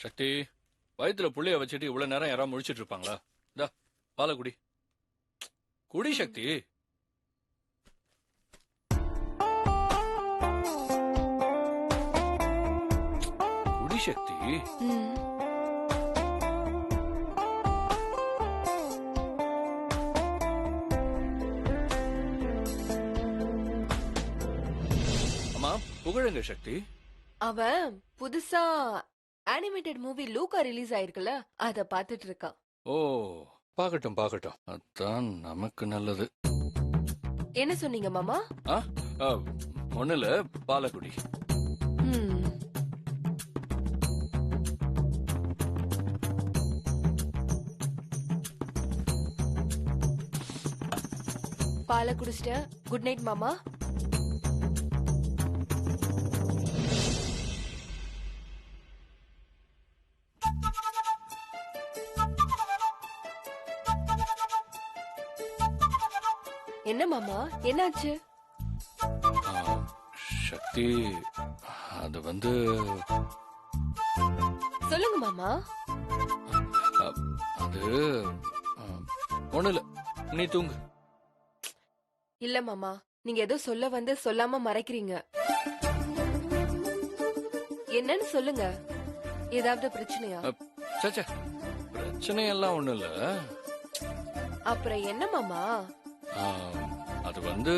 சக்தி, வயித்துல புள்ளைய வச்சுட்டு இவ்வளவு நேரம் யாராவது முழிச்சிட்டு இருப்பாங்களா? இந்தா பாலை குடி. குடி சக்தி. குடி சக்தி. அம்மா புகழுங்க சக்தி. அவன் புதுசா அனிமேட்டட் மூவி லூகா ரிலீஸ் ஆயிருக்குல்ல, அத பாத்துட்டு இருக்கான். ஓ, பாக்கட்டும் பாக்கட்டும், அதான் நமக்கு நல்லது. என்ன சொன்னீங்க மாமா? ஒண்ணுல பாலக்குடி. பாலை குடிச்சிட்ட. குட் நைட் மாமா. என்ன மாமா, என்னாச்சு? சக்தி, அது வந்து சொல்லுங்க மாமா. அது ஒண்ணுல, நீ தூங்கு. இல்ல மாமா, நீங்க ஏதோ சொல்ல வந்து சொல்லாம மறைக்கிறீங்க. என்னன்னு சொல்லுங்க. ஏதாவது பிரச்சனையா? சச்சா, பிரச்சனை எல்லாம் ஒண்ணு இல்ல. அப்புறம் என்ன மாமா? அது வந்து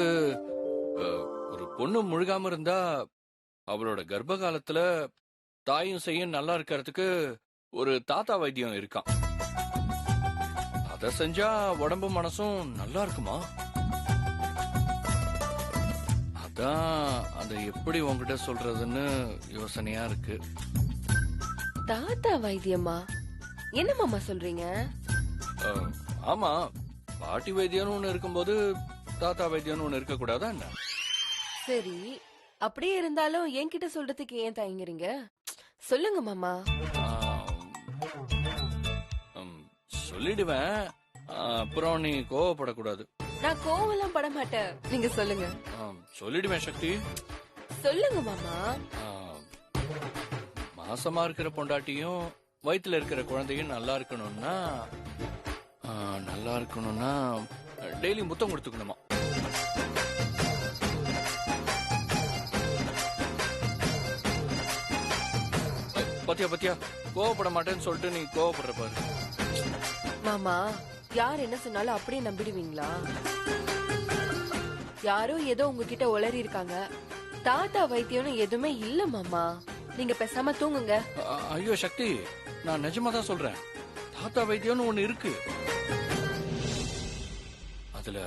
ஒரு பொண்ணு முழுகாம இருந்தா அவளோட கர்ப்ப காலத்துல தாயும் செய்யும் நல்லா இருக்கிறதுக்கு ஒரு தாத்தா வைத்தியம் இருக்கான். அத செஞ்சா உடம்பு மனசும் நல்லா இருக்குமா? அதான் அதை எப்படி உங்ககிட்ட சொல்றதுன்னு யோசனையா இருக்கு. தாத்தா வைத்தியமா? என்ன மாமா சொல்றீங்க? ஆமா, பாட்டி வைத்தியம்னு ஒண்ணு இருக்கும்போது தாத்தா வைத்தியம்னு ஒண்ணு இருக்க கூடாதா என்ன? சரி, அப்படியே இருந்தாலும் என்கிட்ட சொல்றதுக்கு ஏன் தயங்குறீங்க? சொல்லுங்க மாமா. சொல்லிடுவேன், அப்புறம் நீ கோவப்படக்கூடாது. நான் கோவம்லாம் பட மாட்டேன், நீங்க சொல்லுங்க. சொல்லிடுவேன் சக்தி. சொல்லுங்க மாமா. மாசமா இருக்கிற பொண்டாட்டியும் வயித்துல இருக்கிற குழந்தையும் நல்லா இருக்கணும்னா டெய்லி முத்தம் கொடுத்துக்கணுமா? பத்தியா பத்தியா, கோவப்பட மாட்டேன்னு சொல்லிட்டு நீ கோவப்படுற பாரு. மாமா, யார் என்ன சொன்னாலும் அப்படியே நம்பிடுவீங்களா? யாரோ ஏதோ உங்ககிட்ட உளறி இருக்காங்க. தாத்தா வைத்தியம்னு எதுவுமே இல்ல மாமா. நீங்க பேசாம தூங்குங்க. ஐயோ சக்தி, நான் நிஜமா தான் சொல்றேன். தாத்தா வைத்தியம்னு ஒண்ணு இருக்கு. அதுல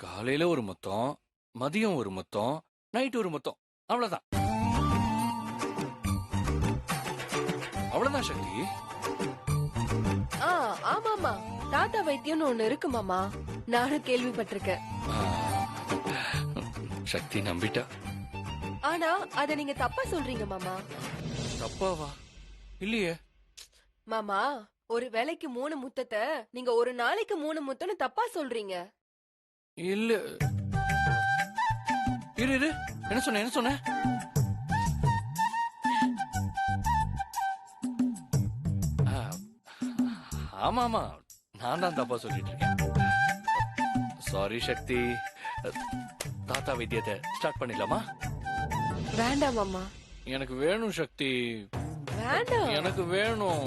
காலையில ஒரு முத்தம், மதியம் ஒரு முத்தம், நைட் ஒரு முத்தம், அவ்வளவுதான். அவ்வளவுதான் சக்தி. ஆமாமா, தாத்தா வைத்தியம்னு ஒண்ணு இருக்கு மாமா. நானும் கேள்விப்பட்டிருக்கேன். சக்தி நம்பிட்டா. ஆனா அத நீங்க தப்பா சொல்றீங்க மாமா. தப்பாவா? இல்லையே மாமா, ஒரு வேளைக்கு 3 முத்தத்தை நீங்க ஒரு நாளைக்கு 3 முத்தம்னு தப்பா சொல்றீங்க. இல்ல, இரு, என்ன சொன்ன? ஆமா, நான் தான் தப்பா சொல்லிட்டு இருக்கேன். சாரி சக்தி. தாத்தா வைத்தியத்தை ஸ்டார்ட் பண்ணிடலாமா? வேண்டாம் மாமா. எனக்கு வேணும் சக்தி. வேண்டாம். எனக்கு வேணும்.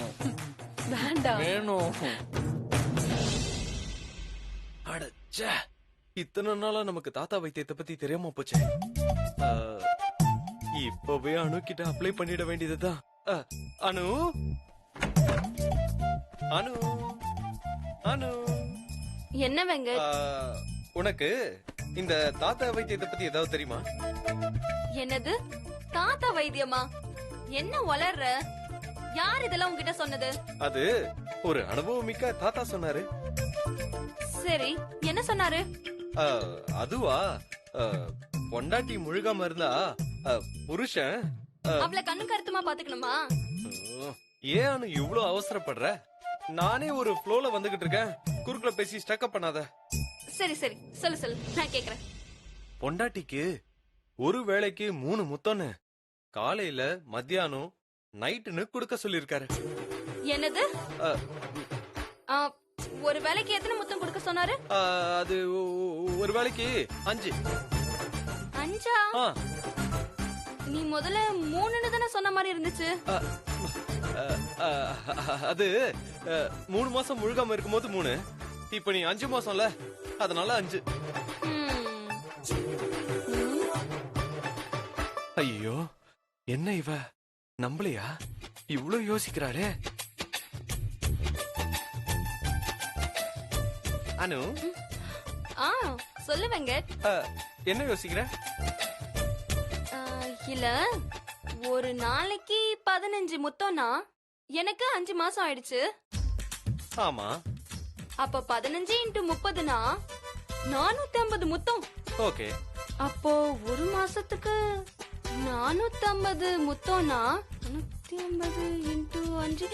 வேணும். அடச்சே, இத்தனை நாளா நமக்கு தாத்தா வைத்தியத்தை பத்தி தெரியாம போச்சு. இப்பவே அனு கிட்ட அப்ளை பண்ணிட வேண்டியதுதான். அனு அனு அனு என்ன வெங்க? உனக்கு இந்த தாத்தா வைத்தியத்தை பத்தி ஏதாவது தெரியுமா? என்னது தாத்தா வைத்தியமா? என்ன வளர்ற? யார் இதெல்லாம் உன்கிட்ட சொன்னது? அது ஒரு அனுபவமிக்க தாத்தா சொன்னாரு. சரி, என்ன சொன்னாரு? அதுவா, பொண்டாட்டி முழுகாம இருந்தா புருஷன் அவளை கண்ணு கருத்துமா பாத்துக்கணுமா? ஏன் அனு இவ்ளோ அவசரப்படுற? நானே ஒரு ஃப்ளோல வந்துகிட்டு இருக்கேன். குறுக்குல பேசி ஸ்டக்கப் பண்ணாத. சரி சொல்லு, நான் கேக்குறேன். பொண்டாட்டிக்கு ஒரு வேளைக்கு 3 முத்தம்னு காலையில, மத்தியானம், நைட்டுன்னு கொடுக்க சொல்லிருக்காரு. என்னது? அஹ், ஆ, ஒரு வேலைக்கு எத்தனை முத்தம் கொடுக்க சொன்னாரு? அது ஒரு வேளைக்கு 5. 5? ஆ, நீ முதல்ல 3ன்னு தானே சொன்ன மாதிரி இருந்துச்சு. அது 3 மாசம் முழுகாம இருக்கும்போது 3. இப்ப நீ 5 மாசம்ல, அதனால 5. ம். ஐயோ, என்ன இவ நம்மளையா இவ்ளோ யோசிக்கிறாளே? அனு, ஆ, சொல்லு வெங்கட். என்ன யோசிக்கிற? இல்ல, ஒரு நாளைக்கு 15 முத்தம்னா எனக்கு 5 மாசம் ஆயிடுச்சு. ஆமா. அப்ப 15 × 30னா 450 முத்தம். ஓகே. அப்போ ஒரு மாசத்துக்கு 450 முத்தம்னா 450 × 5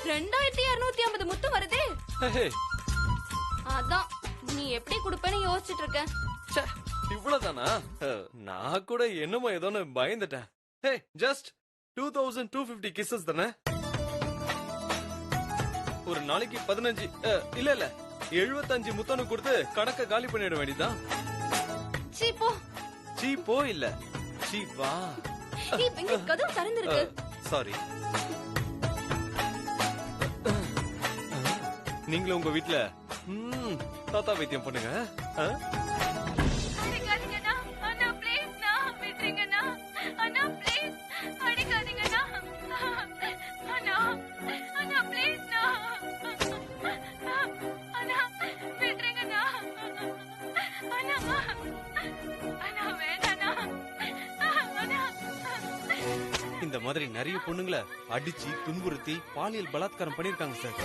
2250 முத்தம் வருதே. அதான் நீ எப்படி கொடுப்பேன்னு யோசிச்சுட்டு இருக்க. ச்சே, இவ்வளவுதானா? நான் கூட என்னமோ ஏதோன்னு பயந்துட்டேன். ஹே, ஜஸ்ட் 2250 கிசஸ் தானே? ஒரு நாளைக்கு 15 இல்ல 75 முத்தனு கொடுத்து கணக்க காலி பண்ணிட வேண்டியதான். சீப்போ. சீப்போ இல்ல, சீப்பா. இங்க கதவு திறந்திருக்கு. சாரி. நீங்களும் உங்க வீட்ல தாத்தா வைத்தியம் பண்ணுங்க. அடிக்காதீங்கண்ணா, அண்ணா ப்ளீஸ்ண்ணா, விட்டுருங்கண்ணா, அண்ணா ப்ளீஸ், அடிக்காதீங்கண்ணா, அண்ணா, அண்ணா ப்ளீஸ்ண்ணா, அண்ணா விட்டுருங்கண்ணா, அண்ணா, அண்ணா வேணாண்ணா, அண்ணா. இந்த மாதிரி நிறைய பொண்ணுங்களை அடிச்சு துன்புறுத்தி பாலியல் பலாத்காரம் பண்ணிருக்காங்க சார்.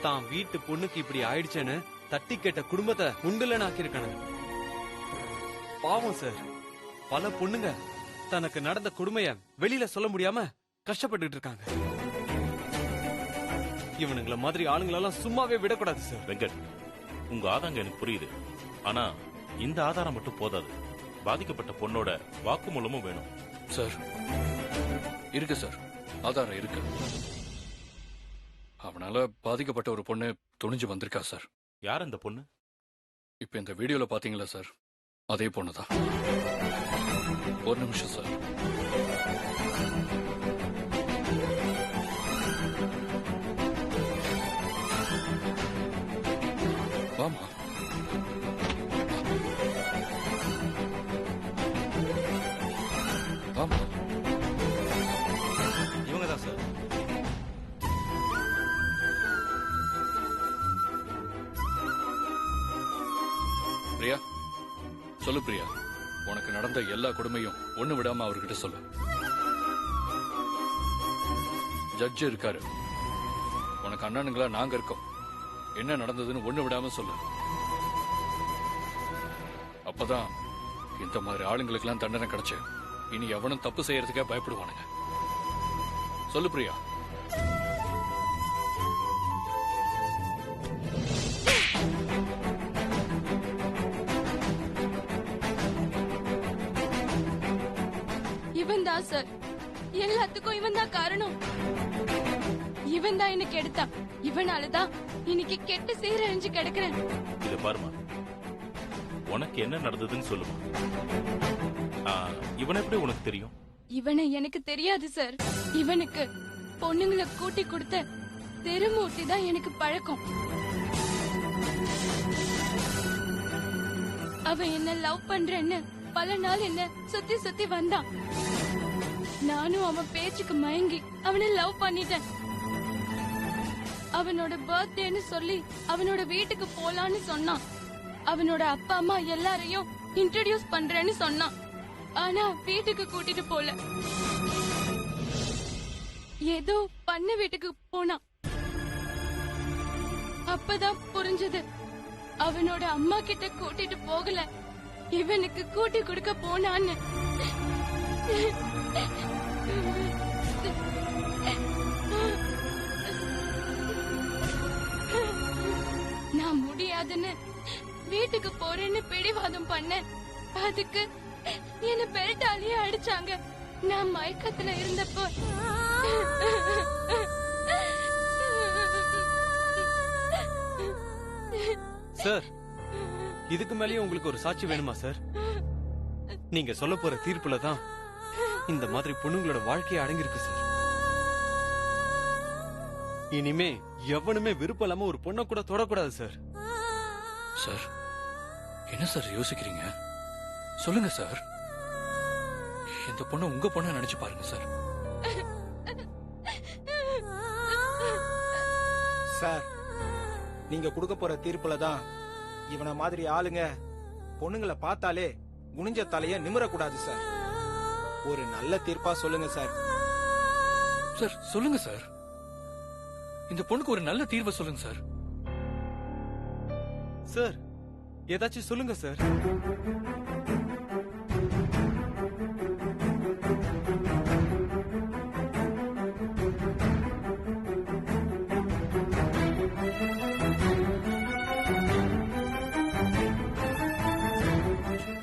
தான் வீட்டு பொண்ணுக்கு இப்படி ஆயிடுச்சேன்னு தட்டி கேட்ட குடும்பத்தை உண்டுலன்னு ஆக்கியிருக்காங்க. பாவம் சார், பல பொண்ணுங்க தனக்கு நடந்த கொடுமைய வெளியில சொல்ல முடியாம கஷ்டப்பட்டுட்டு இருக்காங்க. இவனுங்கள மாதிரி ஆளுங்களெல்லாம் சும்மாவே விடக்கூடாது சார். வெங்கட், உங்க ஆதங்கம் எனக்கு புரியுது. ஆனா இந்த ஆதாரம் மட்டும் போதாது. பாதிக்கப்பட்ட பொண்ணோட வாக்குமூலமும் வேணும். சார் இருக்கு சார், ஆதாரம் இருக்கு. அவனால பாதிக்கப்பட்ட ஒரு பொண்ணு துணிஞ்சு வந்திருக்கா சார். யார் அந்த பொண்ணு? இப்ப இந்த வீடியோல பாத்தீங்களா சார், அதே பொண்ணுதான். ஒரு நிமிஷம் சார். வாமா. வாமா. இவங்கதான் சார். பிரியா, சொல்லு பிரியா, உனக்கு நடந்த எல்லா கொடுமையும் ஒண்ணு விடாம அவர்கிட்ட சொல்லு. ஜட்ஜ் இருக்காரு, உனக்கு அண்ணனுங்களா நாங்க இருக்கோம். என்ன நடந்ததுன்னு ஒண்ணு விடாம சொல்லு. அப்பதான் இந்த மாதிரி ஆளுங்களுக்கு எல்லாம் தண்டனை கிடைச்சு இனி எவனும் தப்பு செய்யறதுக்கே பயப்படுவானுங்க. சொல்லு பிரியா. இவன் தான் சார், எல்லாத்துக்கும் இவன் தான் காரணம். இவன் தான் எனக்கு எடுத்தான். இவனாலதான் இன்னைக்கு கெட்டு சீரழிஞ்சு கிடக்குறேன். இத பாருமா, உனக்கு என்ன நடந்ததுன்னு சொல்லுமா. இவனை எப்படி உனக்கு தெரியும்? இவனை எனக்கு தெரியாது சார். இவனுக்கு பொண்ணுங்களை கூட்டி கொடுத்த தெருமூட்டி தான் எனக்கு பழக்கம். அவன் என்ன லவ் பண்றேன்னு பல நாள் என்ன சுத்தி சுத்தி வந்தான். நானும் அவன் பேச்சுக்கு மயங்கி அவனை லவ் பண்ணிட்டேன். அவனோட பர்த்டேன்னு சொல்லி அவனோட வீட்டுக்கு போலான்னு சொன்னான். அவனோட அப்பா அம்மா எல்லாரையும் இன்ட்ரோடியூஸ் பண்றேன்னு சொன்னான். ஆனா வீட்டுக்கு கூட்டிட்டு போல, ஏதோ பண்ண வீட்டுக்கு போனான். அப்பதான் புரிஞ்சது, அவனோட அம்மா கிட்ட கூட்டிட்டு போகல, இவனுக்கு கூட்டி கொடுக்க போனான்னு. நான் முடியாதுன்னு வீட்டுக்கு போறேன்னு பிடிவாதம் பண்ண. அதுக்கு என்ன பெல்ட்டாலேயே அடிச்சாங்க. நான் மயக்கத்துல இருந்தப்போ சார், இதுக்கு மேலேயும் உங்களுக்கு ஒரு சாட்சி வேணுமா சார்? நீங்க சொல்ல போற தீர்ப்புல தான் இந்த மாதிரி பொண்ணுங்களோட வாழ்க்கையை அடங்கியிருக்கு சார். இனிமே எவனுமே விருப்பம் இல்லாம ஒரு பொண்ணை கூட தொடக்கூடாது சார். சார், என்ன சார் யோசிக்கிறீங்க? சொல்லுங்க சார். இந்த பொண்ணை உங்க பொண்ணை நினைச்சு பாருங்க சார். சார், நீங்க கொடுக்க போற தீர்ப்புல தான் இவனை மாதிரி ஆளுங்க பொண்ணுங்களை பார்த்தாலே குனிஞ்ச தலைய நிமிரக்கூடாது சார். ஒரு நல்ல தீர்ப்பா சொல்லுங்க சார். சார் சொல்லுங்க சார். இந்த பொண்ணுக்கு ஒரு நல்ல தீர்வை சொல்லுங்க சார். சார், ஏதாச்சும் சொல்லுங்க சார்.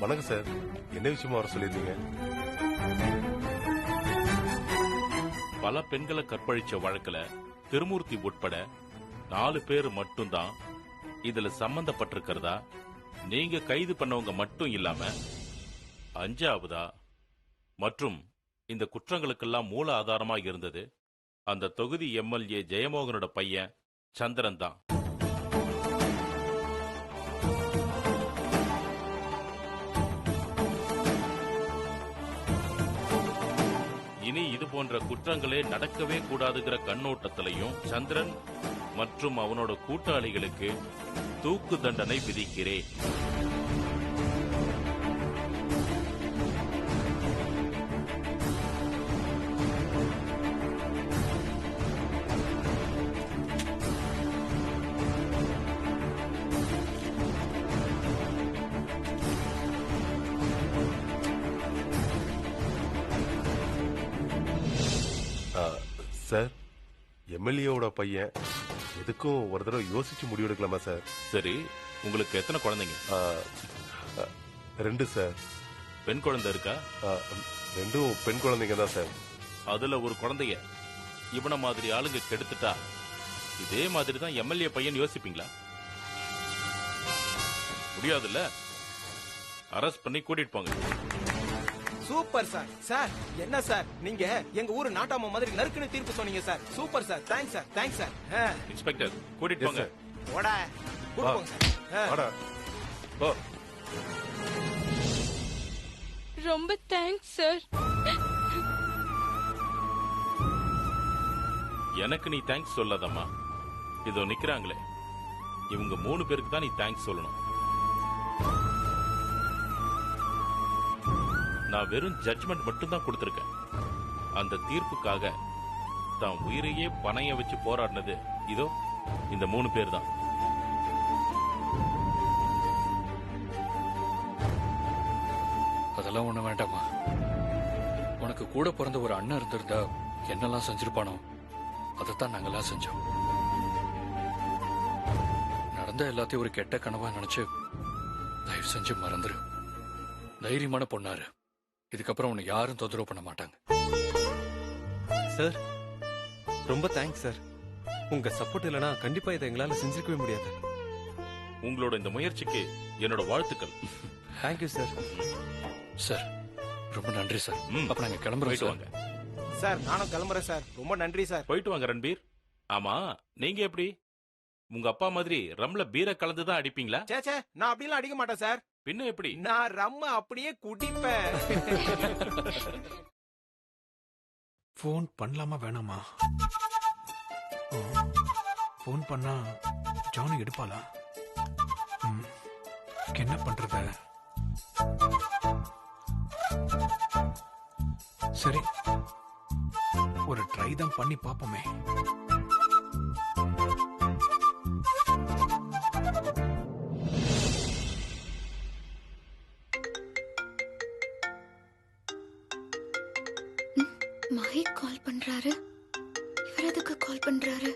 வணக்கம் சார், என்ன விஷயமா வர சொல்லியிருந்தீங்க? பல பெண்களை கற்பழிச்ச வழக்குல திருமூர்த்தி உட்பட 4 பேர் மட்டும்தான் இதுல சம்பந்தப்பட்டிருக்கிறதா நீங்க கைது பண்ணவங்க மட்டும் இல்லாம 5ஆவதா மற்றும் இந்த குற்றங்களுக்கெல்லாம் மூல ஆதாரமா இருந்தது அந்த தொகுதி எம்எல்ஏ ஜெயமோகனோட பையன் சந்திரன் தான். இனி இது போன்ற குற்றங்களே நடக்கவே கூடாதுங்கிற கண்ணோட்டத்திலையும் சந்திரன் மற்றும் அவனோட கூட்டாளிகளுக்கு தூக்கு தண்டனை விதிக்கிறேன். சார், எம்எல்ஏவோட பையன் எதுக்கும் ஒரு தடவை யோசிச்சு முடிவு எடுக்கலாமா சார்? சரி, உங்களுக்கு எத்தனை குழந்தைங்க? 2 சார். பெண் குழந்தை இருக்கா? 2 பெண் குழந்தைங்க தான் சார். அதுல ஒரு குழந்தைய இவன மாதிரி ஆளுங்க கெடுத்துட்டா இதே மாதிரி தான் எம்எல்ஏ பையன் யோசிப்பீங்களா? முடியாதுல்ல. அரெஸ்ட் பண்ணி கூட்டிட்டு போங்க. Super sir. சார், என்ன சார் நீங்க எங்க ஊரு நாட்டாம மாதிரி நறுக்குன்னு தீர்ப்பு சொன்னீங்க sir. Super sir. Thanks sir. Thanks sir. Inspector கூட்டிட்டு போங்க. ஓடா கூட்டிட்டு போங்க சார். வாடா. போ. ரொம்ப தேங்க்ஸ் சார். எனக்கு நீ தேங்க்ஸ் சொல்லாதம்மா. இதோ நிக்கிறாங்களே இவங்க 3 பேருக்கு தான் நீ தேங்க்ஸ் சொல்லணும். நான் வெறும் ஜட்ஜ்மெண்ட் மட்டும் தான் கொடுத்திருக்கேன். அந்த தீர்ப்புக்காக தான் உயிரையே பணைய வச்சு போராடினது இதோ இந்த 3 பேர் தான். அதெல்லாம் ஒண்ணு வேண்டாமா. உனக்கு கூட பிறந்த ஒரு அண்ணன் இருந்திருந்தா என்னெல்லாம் செஞ்சிருப்பானோ அதைத்தான் நாங்கெல்லாம் செஞ்சோம். நடந்த எல்லாத்தையும் ஒரு கெட்ட கனவா நினைச்சு தயவு செஞ்சு மறந்துரு. தைரியமான பொண்ணாரு. இதுக்கப்புறம் உன்னை யாரும் தொந்தரவு பண்ண மாட்டாங்க. சார், ரொம்ப தேங்க்ஸ் சார். உங்க சப்போர்ட் இல்லனா கண்டிப்பா இதை எங்களால செஞ்சிருக்கவே முடியாது. உங்களோட இந்த முயற்சிக்கு என்னோட வாழ்த்துக்கள். Thank you sir. சார், ரொம்ப நன்றி சார். ம். அப்ப நாங்க கிளம்புறோம் போயிட்டு சார். வாங்க. சார், நானும் கிளம்புறேன் சார். ரொம்ப நன்றி சார். போயிட்டு வாங்க ரன்பீர். ஆமா, நீங்க எப்படி உங்க அப்பா மாதிரி ரம்ல பீரை கலந்து தான் அடிப்பீங்களா? சேச்சே, நான் அப்படிலாம் அடிக்க மாட்டேன் சார். பின்ன எப்படி? நான் ரம்ம அப்படியே குடிப்பேன். ஃபோன் பண்ணலாமா வேணாமா? ஃபோன் பண்ணா ஜானி எடுப்பாளா? என்ன பண்றது? சரி, ஒரு ட்ரை தான் பண்ணி பாப்போமே. மஹி கால் பண்றாரு. இவர் எதுக்கு கால் பண்றாரு?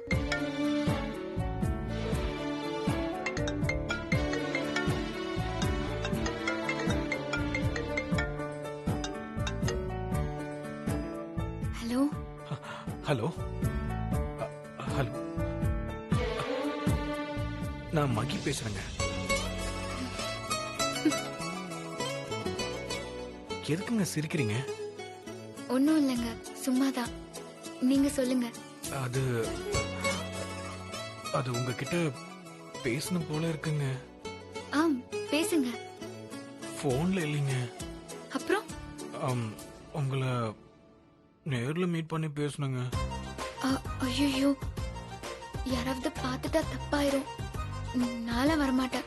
ஹலோ ஹலோ ஹலோ, நான் மகி பேசுறேங்க. எதுக்குங்க சிரிக்கிறீங்க? ஒன்னும் இல்லைங்க, சும்மாதான். நீங்க சொல்லுங்க. அது அது உங்ககிட்ட பேசணும் போல இருக்குங்க. ஆம், பேசுங்க. போன்ல இல்லைங்க. அப்புறம் உங்களை நேர்ல மீட் பண்ணி பேசணுங்க. ஐயோ, யாராவது பார்த்துட்டா தப்பாயிரும். நாளா வரமாட்டேன்.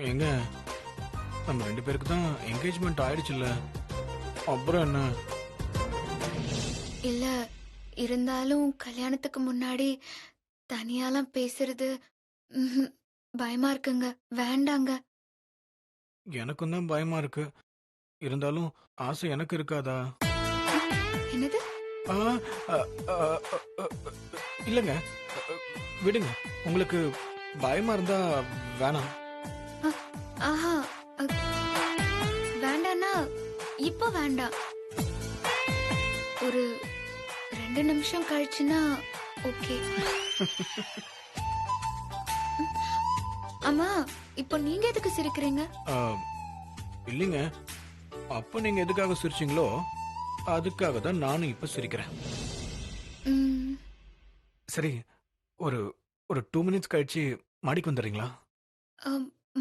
ஏங்க, நம்ம 2 பேருக்கு தான் என்கேஜ்மெண்ட் ஆயிடுச்சுல்ல, அப்புறம் என்ன? இல்ல, இருந்தாலும் கல்யாணத்துக்கு முன்னாடி தனியாலாம் பேசுறது பயமா இருக்குங்க. வேண்டாங்க. எனக்கும் தான் பயமா இருக்கு. இருந்தாலும் ஆசை எனக்கு இருக்காதா? என்னது? இல்லங்க, விடுங்க. உங்களுக்கு பயமா இருந்தா வேணாம். ஆஹா, வேண்டானா இப்போ வேண்டாம். ஒரு 2 நிமிஷம் கழிச்சுன்னா ஓகே. அம்மா, இப்போ நீங்க எதுக்கு சிரிக்கிறீங்க? இல்லைங்க, அப்ப நீங்க எதுக்காக சிரிச்சீங்களோ அதுக்காக தான் நானும் இப்ப சிரிக்கிறேன். சரி, ஒரு 2 மினிட்ஸ் கழிச்சு மாடிக்கு வந்துடுறீங்களா?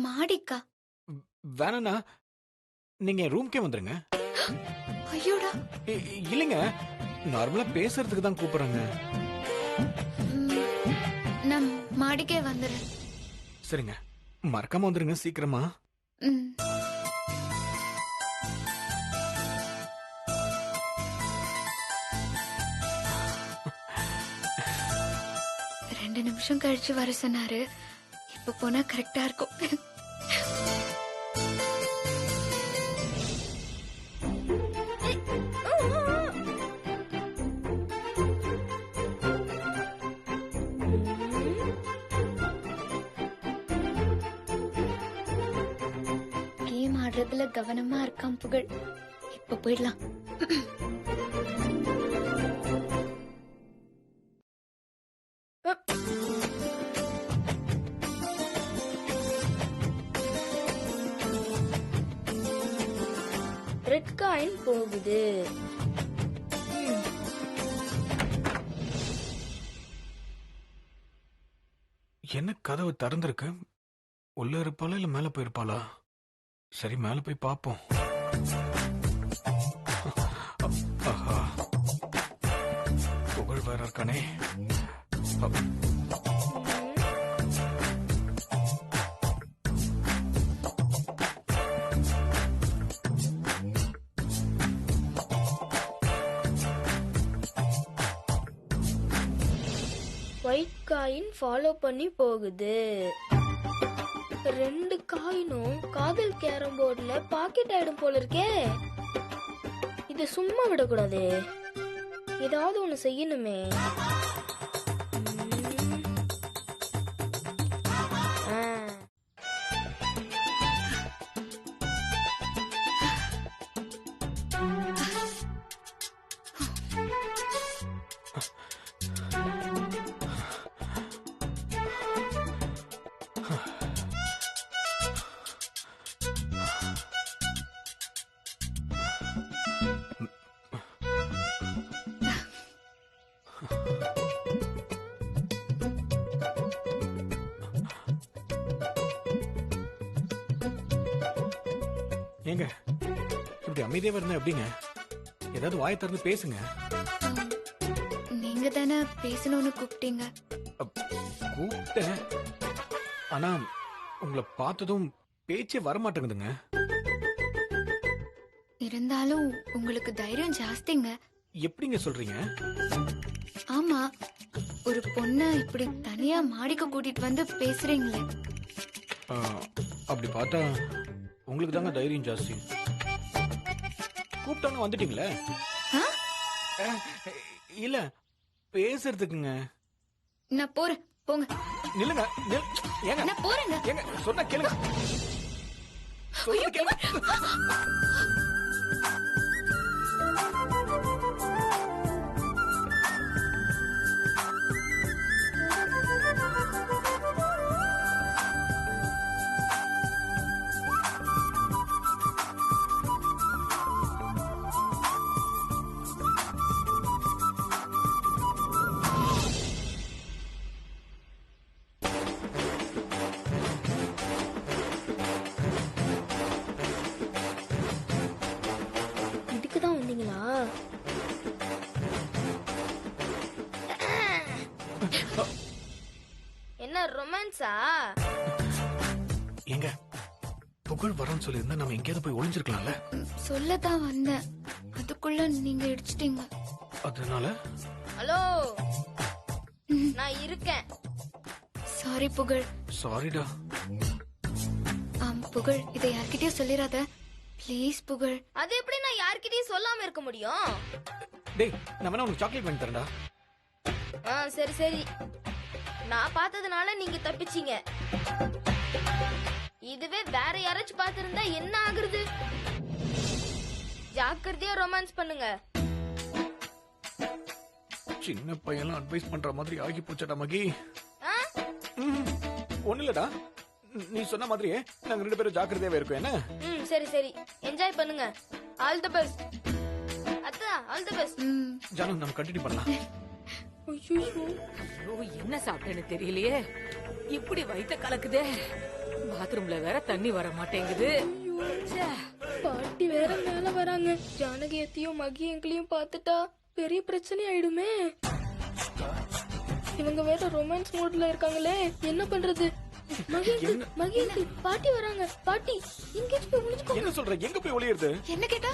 மாடிக்கா? வேணா நீங்க ரூம்க்கே வந்துருங்க. ஐயோடா. இல்லைங்க, நார்மலா பேசுறதுக்கு தான் கூப்பிடுறாங்க. நான் மாடிக்கே வந்துடுறேன். சரிங்க, மறக்காம வந்துருங்க சீக்கிரமா. ம். 2 நிமிஷம் கழிச்சு வர சொன்னாரு. இப்ப போனா கரெக்டா இருக்கும். கேம் ஆடுறதுல கவனமா இருக்கான் புகழ். இப்ப போயிடலாம். ரெட் காயின் போகுது. என்ன கதவு திறந்திருக்கு? உள்ள இருப்பாளா இல்ல மேல போயிருப்பாளா? சரி, மேல போய் பாப்போம். ஆஹா, புகழ் வேற இருக்கானே. ஒயிட் காயின் ஃபாலோ பண்ணி போகுது. 2 காயினும் காதல் கேரம் போர்டுல பாக்கெட் ஆயிடும் போல இருக்கே. இத சும்மா விடக்கூடாது, ஏதாவது ஒண்ணு செய்யணுமே. ஏங்க, இப்படி அமைதியா இருந்தா எப்படிங்க? ஏதாவது வாயை திறந்து பேசுங்க. நீங்க தானே பேசணும்னு கூப்பிட்டீங்க. கூப்பிட்டேன், ஆனா உங்களை பார்த்ததும் பேச்சே வரமாட்டேங்குதுங்க. இருந்தாலும் உங்களுக்கு தைரியம் ஜாஸ்திங்க. எப்படிங்க சொல்றீங்க? ஆமா, ஒரு பொண்ண இப்படி தனியா மாடிக்கு கூட்டிட்டு வந்து பேசுறீங்களே. அப்படி பார்த்தா உங்களுக்கு தாங்க தைரியம் ஜாஸ்தி. கூப்பிட்டாங்க வந்துட்டீங்களே. இல்ல, பேசுறதுக்குங்க. நான் போறேன், போங்க. நில்லுங்க. ஏங்க, நான் போறேங்க. ஏங்க, சொன்னா கேளுங்க. சொல்லுங்க, கேளுங்க. ரொமான்ஸா? எங்க புகழ் வரேன்னு சொல்லியிருந்தா நம்ம எங்கேயாவது போய் ஒளிஞ்சிருக்கலாம்ல. சொல்லதான் வந்தேன், அதுக்குள்ள நீங்க இடிச்சிட்டீங்க. அதனால ஹலோ, நான் இருக்கேன். சாரி புகழ். சாரிடா. புகழ், இதை யார்கிட்டயும் சொல்லிடாத ப்ளீஸ் புகழ். அது எப்படி நான் யார்கிட்டயும் சொல்லாம இருக்க முடியும்? டேய், நான் வேணா உனக்கு சாக்லேட் வாங்கி தரேன்டா. சரி சரி, நான் பார்த்ததுனால நீங்க தப்பிச்சீங்க. இதுவே வேற யாராச்சும் பார்த்திருந்தா என்ன ஆகுறது? ஜாக்கிரதையா ரொமான்ஸ் பண்ணுங்க. சின்ன பையன்லாம் அட்வைஸ் பண்ற மாதிரி ஆகி போச்சடா மகி. ஆ? ஒண்ணு இல்லடா, நீ சொன்ன மாதிரியே நாங்க 2 பேரும் ஜாக்கிரதையாவே இருக்கோம். என்ன? சரி சரி, என்ஜாய் பண்ணுங்க. All the best. அத்தா, ஆல் தி பெஸ்ட். ஜானு, நம்ம கண்டினியூ பண்ணலாம். என்ன சாப்பிட்டேன்னு தெரியலையே, இப்படி வயித்த கலக்குதே. பாத்ரூம்ல வேற தண்ணி வர மாட்டேங்குது. ச்சே. பாட்டி வேற மேல வராங்க. ஜானகியத்தையும் மகியங்களையும் பார்த்துட்டா பெரிய பிரச்சனை ஆயிடுமே. இவங்க வேற ரொமான்ஸ் மூட்ல இருக்காங்களே, என்ன பண்றது? மகியங்கு, பாட்டி வராங்க. பாட்டி, எங்கேயாச்சும் போய் ஒளிஞ்சுக்கோங்க. என்ன சொல்ற? எங்க போய் ஒளியறது? என்ன கேட்டா?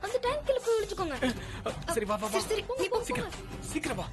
அந்த டேங்க்ல போய் ஒளிஞ்சுக்கோங்க. சரி வா வா வா. சரி, நீ போ. சீக்கிரம் வா.